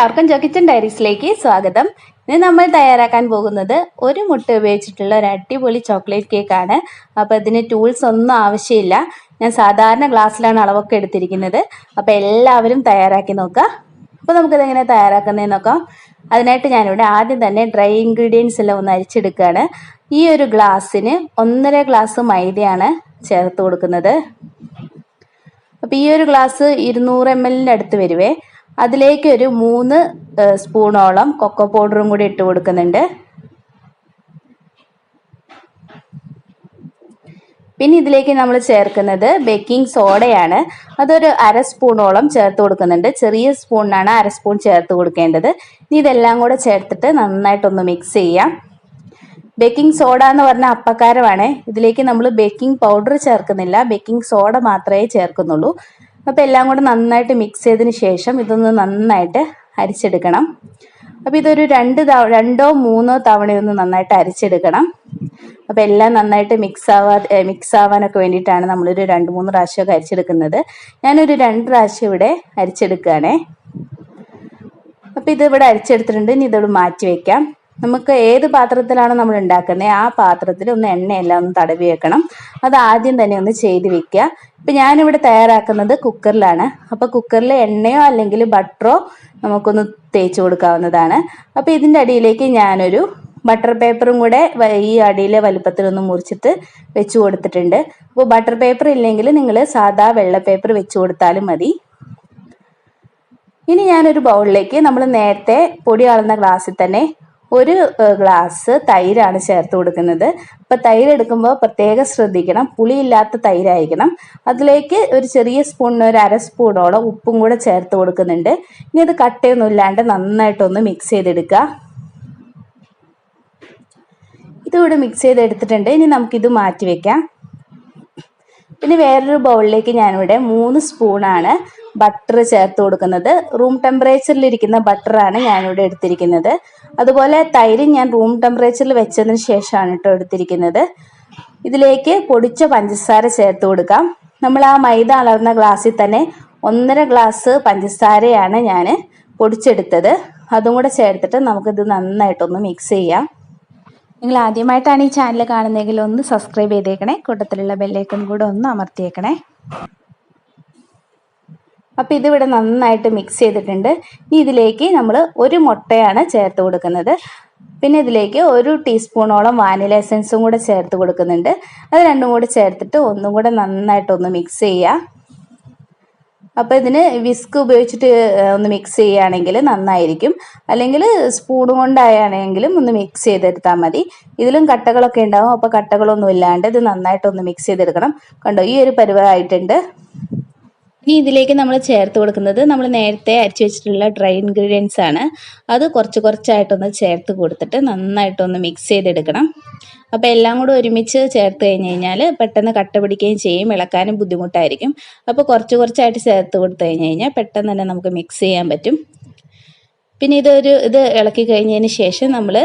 എല്ലാവർക്കും കിച്ചൺ ഡയറീസിലേക്ക് സ്വാഗതം. ഇന്ന് നമ്മൾ തയ്യാറാക്കാൻ പോകുന്നത് ഒരു മുട്ട ഉപയോഗിച്ചിട്ടുള്ള ഒരു അടിപൊളി ചോക്ലേറ്റ് കേക്കാണ്. അപ്പോൾ ഇതിന് ടൂൾസ് ഒന്നും ആവശ്യമില്ല. ഞാൻ സാധാരണ ഗ്ലാസ്സിലാണ് അളവൊക്കെ എടുത്തിരിക്കുന്നത്. അപ്പോൾ എല്ലാവരും തയ്യാറാക്കി നോക്കുക. അപ്പോൾ നമുക്കിതെങ്ങനെ തയ്യാറാക്കുന്നതെന്ന് നോക്കാം. അതിനായിട്ട് ഞാനിവിടെ ആദ്യം തന്നെ ഡ്രൈ ഇൻഗ്രീഡിയൻസ് എല്ലാം ഒന്ന് അരിച്ചെടുക്കുകയാണ്. ഈ ഒരു ഗ്ലാസ്സിന് 1.5 ഗ്ലാസ് മൈദയാണ് ചേർത്ത് കൊടുക്കുന്നത്. അപ്പോൾ ഈ ഒരു ഗ്ലാസ് 200 ml അടുത്ത് വരുവേ. അതിലേക്ക് ഒരു 3 സ്പൂണോളം കൊക്കോ പൗഡറും കൂടി ഇട്ട് കൊടുക്കുന്നുണ്ട്. പിന്നെ ഇതിലേക്ക് നമ്മൾ ചേർക്കുന്നത് ബേക്കിംഗ് സോഡയാണ്. അതൊരു 1/2 സ്പൂണോളം ചേർത്ത് കൊടുക്കുന്നുണ്ട്. ചെറിയ സ്പൂണിനാണ് 1/2 സ്പൂൺ ചേർത്ത് കൊടുക്കേണ്ടത്. ഇനി ഇതെല്ലാം കൂടെ ചേർത്തിട്ട് നന്നായിട്ടൊന്ന് മിക്സ് ചെയ്യാം. ബേക്കിംഗ് സോഡ എന്ന് പറഞ്ഞാൽ അപ്പക്കാരമാണ്. ഇതിലേക്ക് നമ്മൾ ബേക്കിംഗ് പൗഡർ ചേർക്കുന്നില്ല, ബേക്കിംഗ് സോഡ മാത്രമേ ചേർക്കുന്നുള്ളൂ. അപ്പോൾ എല്ലാം കൂടെ നന്നായിട്ട് മിക്സ് ചെയ്തതിന് ശേഷം ഇതൊന്ന് നന്നായിട്ട് അരിച്ചെടുക്കണം. അപ്പോൾ ഇതൊരു 2 3 തവണയൊന്ന് നന്നായിട്ട് അരിച്ചെടുക്കണം. അപ്പോൾ എല്ലാം നന്നായിട്ട് മിക്സ് ആവാനൊക്കെ വേണ്ടിയിട്ടാണ് നമ്മളൊരു 2-3 പ്രാവശ്യമൊക്കെ അരിച്ചെടുക്കുന്നത്. ഞാനൊരു 2 പ്രാവശ്യം ഇവിടെ അരിച്ചെടുക്കുകയാണേ. അപ്പോൾ ഇതിവിടെ അരിച്ചെടുത്തിട്ടുണ്ട്. ഇനി ഇതോട് മാറ്റി വെക്കാം. നമുക്ക് ഏത് പാത്രത്തിലാണ് നമ്മൾ ഉണ്ടാക്കുന്നത് ആ പാത്രത്തിൽ ഒന്ന് എണ്ണയെല്ലാം ഒന്ന് തടവി വെക്കണം. അത് ആദ്യം തന്നെ ഒന്ന് ചെയ്ത് വെക്കുക. ഇപ്പം ഞാനിവിടെ തയ്യാറാക്കുന്നത് കുക്കറിലാണ്. അപ്പോൾ കുക്കറിൽ എണ്ണയോ അല്ലെങ്കിൽ ബട്ടറോ നമുക്കൊന്ന് തേച്ച് കൊടുക്കാവുന്നതാണ്. അപ്പോൾ ഇതിൻ്റെ അടിയിലേക്ക് ഞാനൊരു ബട്ടർ പേപ്പറും കൂടെ ഈ അടിയിലെ വലുപ്പത്തിലൊന്ന് മുറിച്ചിട്ട് വെച്ച് കൊടുത്തിട്ടുണ്ട്. അപ്പോൾ ബട്ടർ പേപ്പർ ഇല്ലെങ്കിൽ നിങ്ങൾ സാധാ വെള്ള പേപ്പർ വെച്ച് കൊടുത്താലും മതി. ഇനി ഞാനൊരു ബൗളിലേക്ക് നമ്മൾ നേരത്തെ പൊടി അളന്ന ഗ്ലാസ്സിൽ തന്നെ 1 ഗ്ലാസ് തൈരാണ് ചേർത്ത് കൊടുക്കുന്നത്. അപ്പോൾ തൈര് എടുക്കുമ്പോൾ പ്രത്യേകം ശ്രദ്ധിക്കണം, പുളിയില്ലാത്ത തൈരായിരിക്കണം. അതിലേക്ക് ഒരു ചെറിയ സ്പൂണിന് ഒരു 1/2 സ്പൂണോളം ഉപ്പും കൂടെ ചേർത്ത് കൊടുക്കുന്നുണ്ട്. ഇനി അത് കട്ടയൊന്നും ഇല്ലാണ്ട് നന്നായിട്ടൊന്ന് മിക്സ് ചെയ്തെടുക്കുക. ഇതിവിടെ മിക്സ് ചെയ്തെടുത്തിട്ടുണ്ട്. ഇനി നമുക്കിത് മാറ്റി വെക്കാം. പിന്നെ വേറൊരു ബൗളിലേക്ക് ഞാനിവിടെ 3 സ്പൂണാണ് ബട്ടർ ചേർത്ത് കൊടുക്കുന്നത്. റൂം ടെമ്പറേച്ചറിലിരിക്കുന്ന ബട്ടറാണ് ഞാനിവിടെ എടുത്തിരിക്കുന്നത്. അതുപോലെ തൈര് ഞാൻ റൂം ടെമ്പറേച്ചറിൽ വെച്ചതിന് ശേഷമാണ് കേട്ടോ എടുത്തിരിക്കുന്നത്. ഇതിലേക്ക് പൊടിച്ച പഞ്ചസാര ചേർത്ത് കൊടുക്കാം. നമ്മൾ ആ മൈദ അളർന്ന ഗ്ലാസ്സിൽ തന്നെ 1.5 ഗ്ലാസ് പഞ്ചസാരയാണ് ഞാൻ പൊടിച്ചെടുത്തത്. അതും കൂടെ ചേർത്തിട്ട് നമുക്കിത് നന്നായിട്ടൊന്ന് മിക്സ് ചെയ്യാം. നിങ്ങൾ ആദ്യമായിട്ടാണ് ഈ ചാനൽ കാണുന്നതെങ്കിൽ ഒന്ന് സബ്സ്ക്രൈബ് ചെയ്തേക്കണേ. കൂട്ടത്തിലുള്ള ബെല്ലൈക്കൺ കൂടെ ഒന്ന് അമർത്തിയേക്കണേ. അപ്പോൾ ഇതിവിടെ നന്നായിട്ട് മിക്സ് ചെയ്തിട്ടുണ്ട്. ഇനി ഇതിലേക്ക് നമ്മൾ 1 മുട്ടയാണ് ചേർത്ത് കൊടുക്കുന്നത്. പിന്നെ ഇതിലേക്ക് 1 ടീസ്പൂണോളം വാനില എസൻസും കൂടെ ചേർത്ത് കൊടുക്കുന്നുണ്ട്. അത് രണ്ടും കൂടെ ചേർത്തിട്ട് ഒന്നും കൂടെ നന്നായിട്ടൊന്ന് മിക്സ് ചെയ്യുക. അപ്പോൾ ഇതിന് വിസ്ക് ഉപയോഗിച്ചിട്ട് ഒന്ന് മിക്സ് ചെയ്യുകയാണെങ്കിൽ നന്നായിരിക്കും. അല്ലെങ്കിൽ സ്പൂൺ കൊണ്ടായാണെങ്കിലും ഒന്ന് മിക്സ് ചെയ്തെടുത്താൽ മതി. ഇതിലും കട്ടകളൊക്കെ ഉണ്ടാവും. അപ്പോൾ കട്ടകളൊന്നും ഇല്ലാണ്ട് ഇത് നന്നായിട്ടൊന്ന് മിക്സ് ചെയ്തെടുക്കണം. കണ്ടോ, ഈ ഒരു പരുവമായിട്ടുണ്ട്. ഇനി ഇതിലേക്ക് നമ്മൾ ചേർത്ത് കൊടുക്കുന്നത് നമ്മൾ നേരത്തെ അരിച്ചു വെച്ചിട്ടുള്ള ഡ്രൈ ഇൻഗ്രീഡിയൻസ് ആണ്. അത് കുറച്ചായിട്ടൊന്ന് ചേർത്ത് കൊടുത്തിട്ട് നന്നായിട്ടൊന്ന് മിക്സ് ചെയ്തെടുക്കണം. അപ്പോൾ എല്ലാം കൂടെ ഒരുമിച്ച് ചേർത്ത് കഴിഞ്ഞാൽ പെട്ടെന്ന് കട്ട പിടിക്കുകയും ചെയ്യും, ഇളക്കാനും ബുദ്ധിമുട്ടായിരിക്കും. അപ്പോൾ കുറച്ചായിട്ട് ചേർത്ത് കൊടുത്തു കഴിഞ്ഞാൽ പെട്ടെന്ന് തന്നെ നമുക്ക് മിക്സ് ചെയ്യാൻ പറ്റും. പിന്നെ ഇത് ഇളക്കി കഴിഞ്ഞതിന് ശേഷം നമ്മൾ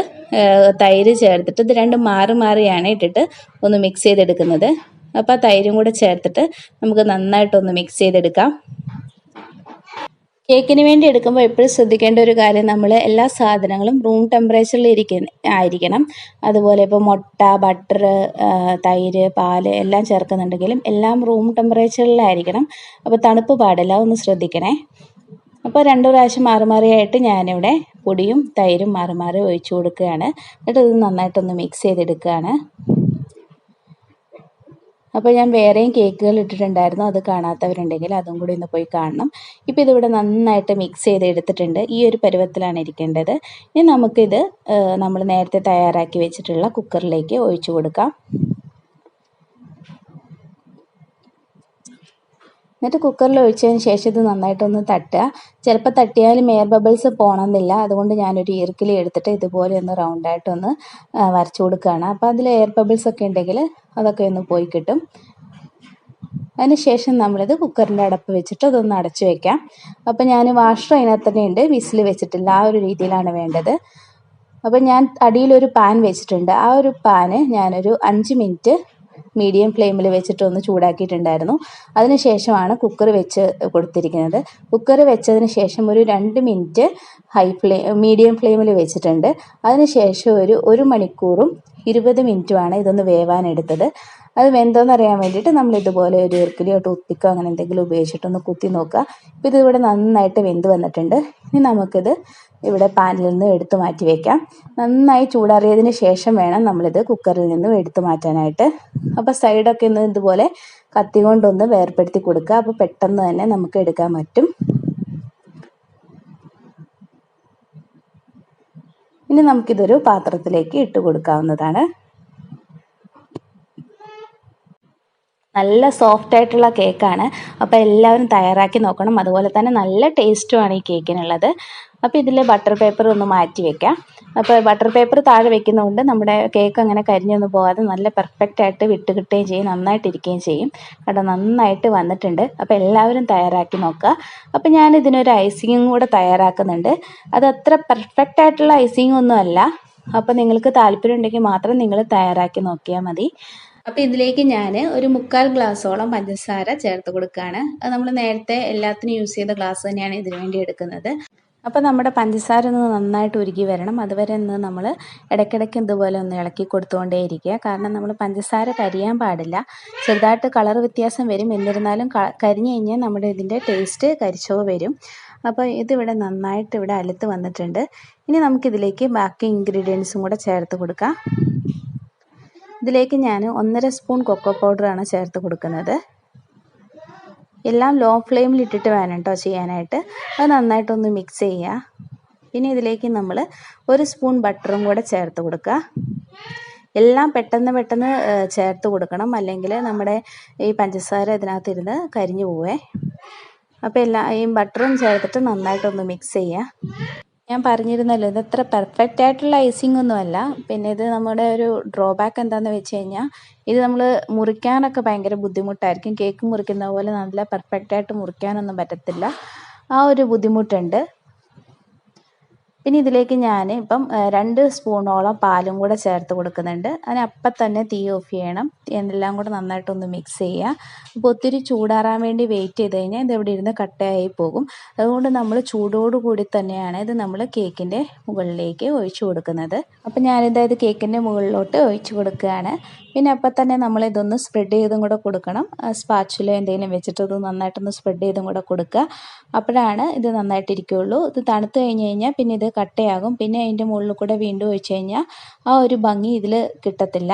തൈര് ചേർത്തിട്ട് ഇത് രണ്ടും മാറിയാണ് ഇട്ടിട്ട് ഒന്ന് മിക്സ് ചെയ്തെടുക്കുന്നത്. അപ്പോൾ തൈരും കൂടെ ചേർത്തിട്ട് നമുക്ക് നന്നായിട്ടൊന്ന് മിക്സ് ചെയ്തെടുക്കാം. കേക്കിന് വേണ്ടി എടുക്കുമ്പോൾ എപ്പോഴും ശ്രദ്ധിക്കേണ്ട ഒരു കാര്യം, നമ്മൾ എല്ലാ സാധനങ്ങളും റൂം ടെമ്പറേച്ചറിൽ ആയിരിക്കണം. അതുപോലെ ഇപ്പോൾ മുട്ട, ബട്ടർ, തൈര്, പാല് എല്ലാം ചേർക്കുന്നുണ്ടെങ്കിലും എല്ലാം റൂം ടെമ്പറേച്ചറിലായിരിക്കണം. അപ്പോൾ തണുപ്പ് പാടില്ല, ഒന്ന് ശ്രദ്ധിക്കണേ. അപ്പോൾ 2 പ്രാവശ്യം മാറിയായിട്ട് ഞാനിവിടെ പൊടിയും തൈരും മാറി ഒഴിച്ചു കൊടുക്കുകയാണ്. എന്നിട്ട് ഇത് നന്നായിട്ടൊന്ന് മിക്സ് ചെയ്തെടുക്കുകയാണ്. അപ്പോൾ ഞാൻ വേറെയും കേക്കുകൾ ഇട്ടിട്ടുണ്ടായിരുന്നു. അത് കാണാത്തവരുണ്ടെങ്കിൽ അതും കൂടി ഒന്ന് പോയി കാണണം. ഇപ്പോൾ ഇതിവിടെ നന്നായിട്ട് മിക്സ് ചെയ്ത് എടുത്തിട്ടുണ്ട്. ഈ ഒരു പരുവത്തിലാണ് ഇരിക്കേണ്ടത്. ഇനി നമുക്കിത് നമ്മൾ നേരത്തെ തയ്യാറാക്കി വെച്ചിട്ടുള്ള കുക്കറിലേക്ക് ഒഴിച്ചു കൊടുക്കാം. എന്നിട്ട് കുക്കറിൽ ഒഴിച്ചതിന് ശേഷം ഇത് നന്നായിട്ടൊന്ന് തട്ടുക. ചിലപ്പോൾ തട്ടിയാലും എയർ ബബിൾസ് പോകണമെന്നില്ല. അതുകൊണ്ട് ഞാനൊരു ഈർക്കിലി എടുത്തിട്ട് ഇതുപോലെ ഒന്ന് റൗണ്ടായിട്ടൊന്ന് വരച്ചു കൊടുക്കുകയാണ്. അപ്പോൾ അതിൽ എയർ ബബിൾസ് ഒക്കെ ഉണ്ടെങ്കിൽ അതൊക്കെ ഒന്ന് പോയി കിട്ടും. അതിന് ശേഷം നമ്മളിത് കുക്കറിൻ്റെ അടപ്പ് വെച്ചിട്ട് അതൊന്ന് അടച്ചു വയ്ക്കാം. അപ്പോൾ ഞാൻ വാഷർ അതിനകത്ത് തന്നെ ഉണ്ട്, വിസിൽ വെച്ചിട്ടില്ല. ആ ഒരു രീതിയിലാണ് വേണ്ടത്. അപ്പോൾ ഞാൻ അടിയിലൊരു പാൻ വെച്ചിട്ടുണ്ട്. ആ ഒരു പാന് ഞാനൊരു 5 മിനിറ്റ് മീഡിയം ഫ്ലെയിമിൽ വെച്ചിട്ട് ഒന്ന് ചൂടാക്കിയിട്ടുണ്ടായിരുന്നു. അതിനുശേഷമാണ് കുക്കർ വെച്ച് കൊടുത്തിരിക്കുന്നത്. കുക്കർ വെച്ചതിന് ശേഷം ഒരു 2 മിനിറ്റ് മീഡിയം ഫ്ലെയിമിൽ വെച്ചിട്ടുണ്ട്. അതിനുശേഷം ഒരു മണിക്കൂറും 20 മിനിറ്റുമാണ് ഇതൊന്ന് വേവാനെടുത്തത്. അത് വെന്തോന്ന് അറിയാൻ വേണ്ടിയിട്ട് നമ്മൾ ഇതുപോലെ ഒരു ഇർക്കിലിയോ ടൂത്ത്പിക്കോ അങ്ങനെ എന്തെങ്കിലും ഉപയോഗിച്ചിട്ടൊന്ന് കുത്തി നോക്കുക. ഇപ്പോൾ ഇതിവിടെ നന്നായിട്ട് വെന്ത് വന്നിട്ടുണ്ട്. ഇനി നമുക്കിത് ഇവിടെ പാനിൽ നിന്ന് എടുത്തു മാറ്റി വയ്ക്കാം. നന്നായി ചൂടാറിയതിന് ശേഷം വേണം നമ്മളിത് കുക്കറിൽ നിന്നും എടുത്തു മാറ്റാനായിട്ട്. അപ്പോൾ സൈഡൊക്കെ ഒന്ന് ഇതുപോലെ കത്തി കൊണ്ടൊന്ന് വേർപ്പെടുത്തി കൊടുക്കുക. അപ്പോൾ പെട്ടെന്ന് തന്നെ നമുക്ക് എടുക്കാൻ പറ്റും. ഇനി നമുക്കിതൊരു പാത്രത്തിലേക്ക് ഇട്ട് കൊടുക്കാവുന്നതാണ്. നല്ല സോഫ്റ്റ് ആയിട്ടുള്ള കേക്കാണ്. അപ്പോൾ എല്ലാവരും തയ്യാറാക്കി നോക്കണം. അതുപോലെ തന്നെ നല്ല ടേസ്റ്റുമാണ് ഈ കേക്കിനുള്ളത്. അപ്പോൾ ഇതിൽ ബട്ടർ പേപ്പർ ഒന്ന് മാറ്റി വെക്കാം. അപ്പോൾ ബട്ടർ പേപ്പർ താഴെ വെക്കുന്നതുകൊണ്ട് നമ്മുടെ കേക്ക് അങ്ങനെ കരിഞ്ഞൊന്നും പോകാതെ നല്ല പെർഫെക്റ്റ് ആയിട്ട് വിട്ട് കിട്ടുകയും ചെയ്യും, നന്നായിട്ടിരിക്കുകയും ചെയ്യും. കേട്ടോ, നന്നായിട്ട് വന്നിട്ടുണ്ട്. അപ്പോൾ എല്ലാവരും തയ്യാറാക്കി നോക്കുക. അപ്പോൾ ഞാൻ ഇതിനൊരു ഐസിങ്ങും കൂടെ തയ്യാറാക്കുന്നുണ്ട്. അത് അത്ര പെർഫെക്റ്റ് ആയിട്ടുള്ള ഐസിങ് ഒന്നും അല്ല. അപ്പോൾ നിങ്ങൾക്ക് താല്പര്യം ഉണ്ടെങ്കിൽ മാത്രം നിങ്ങൾ തയ്യാറാക്കി നോക്കിയാൽ മതി. അപ്പോൾ ഇതിലേക്ക് ഞാൻ ഒരു 1/4 ഗ്ലാസോളം പഞ്ചസാര ചേർത്ത് കൊടുക്കുകയാണ്. അത് നമ്മൾ നേരത്തെ എല്ലാത്തിനും യൂസ് ചെയ്ത ഗ്ലാസ് തന്നെയാണ് ഇതിനു വേണ്ടി എടുക്കുന്നത്. അപ്പോൾ നമ്മുടെ പഞ്ചസാര ഒന്ന് നന്നായിട്ട് ഉരുകി വരണം. അതുവരെ ഒന്ന് നമ്മൾ ഇടയ്ക്കിടയ്ക്ക് ഇതുപോലെ ഒന്ന് ഇളക്കി കൊടുത്തുകൊണ്ടേ ഇരിക്കുക. കാരണം നമ്മൾ പഞ്ചസാര കരിയാൻ പാടില്ല. ചെറുതായിട്ട് കളർ വ്യത്യാസം വരും. എന്നിരുന്നാലും കരിഞ്ഞു കഴിഞ്ഞാൽ നമ്മുടെ ഇതിൻ്റെ ടേസ്റ്റ് കരിച്ചോ വരും. അപ്പോൾ ഇതിവിടെ നന്നായിട്ട് ഇവിടെ അലുത്ത് വന്നിട്ടുണ്ട്. ഇനി നമുക്കിതിലേക്ക് ബാക്കി ഇൻഗ്രീഡിയൻസും കൂടെ ചേർത്ത് കൊടുക്കാം. ഇതിലേക്ക് ഞാൻ 1.5 സ്പൂൺ കൊക്കോ പൗഡറാണ് ചേർത്ത് കൊടുക്കുന്നത്. എല്ലാം ലോ ഫ്ലെയിമിൽ ഇട്ടിട്ട് വേണം കേട്ടോ ചെയ്യാനായിട്ട്. അത് നന്നായിട്ടൊന്ന് മിക്സ് ചെയ്യുക. പിന്നെ ഇതിലേക്ക് നമ്മൾ 1 സ്പൂൺ ബട്ടറും കൂടെ ചേർത്ത് കൊടുക്കുക. എല്ലാം പെട്ടെന്ന് ചേർത്ത് കൊടുക്കണം, അല്ലെങ്കിൽ നമ്മുടെ ഈ പഞ്ചസാര ഇതിനകത്തിരുന്ന് കരിഞ്ഞു പോവേ. അപ്പോൾ ഈ ബട്ടറും ചേർത്തിട്ട് നന്നായിട്ടൊന്ന് മിക്സ് ചെയ്യുക. ഞാൻ പറഞ്ഞിരുന്നല്ലോ, ഇതത്ര പെർഫെക്റ്റ് ആയിട്ടുള്ള ഐസിങ് ഒന്നുമല്ല. പിന്നെ ഇത് നമ്മുടെ ഒരു ഡ്രോബാക്ക് എന്താണെന്ന് വെച്ച് കഴിഞ്ഞാൽ ഇത് നമ്മൾ മുറിക്കാനൊക്കെ ഭയങ്കര ബുദ്ധിമുട്ടായിരിക്കും. കേക്ക് മുറിക്കുന്ന പോലെ നല്ല പെർഫെക്റ്റായിട്ട് മുറിക്കാനൊന്നും പറ്റത്തില്ല. ആ ഒരു ബുദ്ധിമുട്ടുണ്ട്. പിന്നെ ഇതിലേക്ക് ഞാൻ ഇപ്പം 2 സ്പൂണോളം പാലും കൂടെ ചേർത്ത് കൊടുക്കുന്നുണ്ട്. അതിനപ്പം തന്നെ തീ ഓഫ് ചെയ്യണം. എല്ലാം കൂടെ നന്നായിട്ടൊന്ന് മിക്സ് ചെയ്യുക. അപ്പോൾ ഒത്തിരി ചൂടാറാൻ വേണ്ടി വെയിറ്റ് ചെയ്ത് കഴിഞ്ഞാൽ ഇത് ഇവിടെ ഇരുന്ന് കട്ടയായി പോകും. അതുകൊണ്ട് നമ്മൾ ചൂടോടുകൂടി തന്നെയാണ് ഇത് നമ്മൾ കേക്കിൻ്റെ മുകളിലേക്ക് ഒഴിച്ചു കൊടുക്കുന്നത്. അപ്പോൾ ഞാനിതായത് കേക്കിൻ്റെ മുകളിലോട്ട് ഒഴിച്ചു കൊടുക്കുകയാണ്. പിന്നെ അപ്പം തന്നെ നമ്മളിതൊന്ന് സ്പ്രെഡ് ചെയ്തും കൂടെ കൊടുക്കണം. സ്പാച്ചുല എന്തെങ്കിലും വെച്ചിട്ട് ഇത് നന്നായിട്ടൊന്ന് സ്പ്രെഡ് ചെയ്തും കൂടെ കൊടുക്കുക. അപ്പോഴാണ് ഇത് നന്നായിട്ടിരിക്കുകയുള്ളൂ. ഇത് തണുത്ത് കഴിഞ്ഞ് കഴിഞ്ഞാൽ പിന്നെ ഇത് കട്ടയാകും. പിന്നെ അതിൻ്റെ മുകളിൽ കൂടെ വീണ്ടും ഒഴിച്ച് കഴിഞ്ഞാൽ ആ ഒരു ഭംഗി ഇതിൽ കിട്ടത്തില്ല.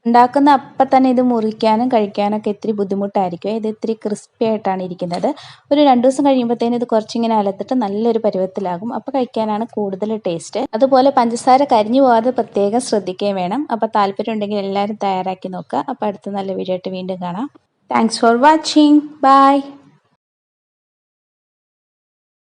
ഉണ്ടാക്കുന്ന അപ്പം തന്നെ ഇത് മുറിക്കാനും കഴിക്കാനൊക്കെ ഇത്തിരി ബുദ്ധിമുട്ടായിരിക്കും. ഇത് ഇത്തിരി ക്രിസ്പി ആയിട്ടാണ് ഇരിക്കുന്നത്. ഒരു 2 ദിവസം കഴിയുമ്പോഴത്തേനും ഇത് കുറച്ചിങ്ങനെ അലത്തിട്ട് നല്ലൊരു പരുവത്തിലാകും. അപ്പോൾ കഴിക്കാനാണ് കൂടുതൽ ടേസ്റ്റ്. അതുപോലെ പഞ്ചസാര കരിഞ്ഞു പോകാതെ പ്രത്യേകം ശ്രദ്ധിക്കുകയും വേണം. അപ്പോൾ താല്പര്യം ഉണ്ടെങ്കിൽ എല്ലാവരും തയ്യാറാക്കി നോക്കുക. അപ്പോൾ അടുത്ത നല്ല വീഡിയോ ആയിട്ട് വീണ്ടും കാണാം. Thanks for watching. ബൈ.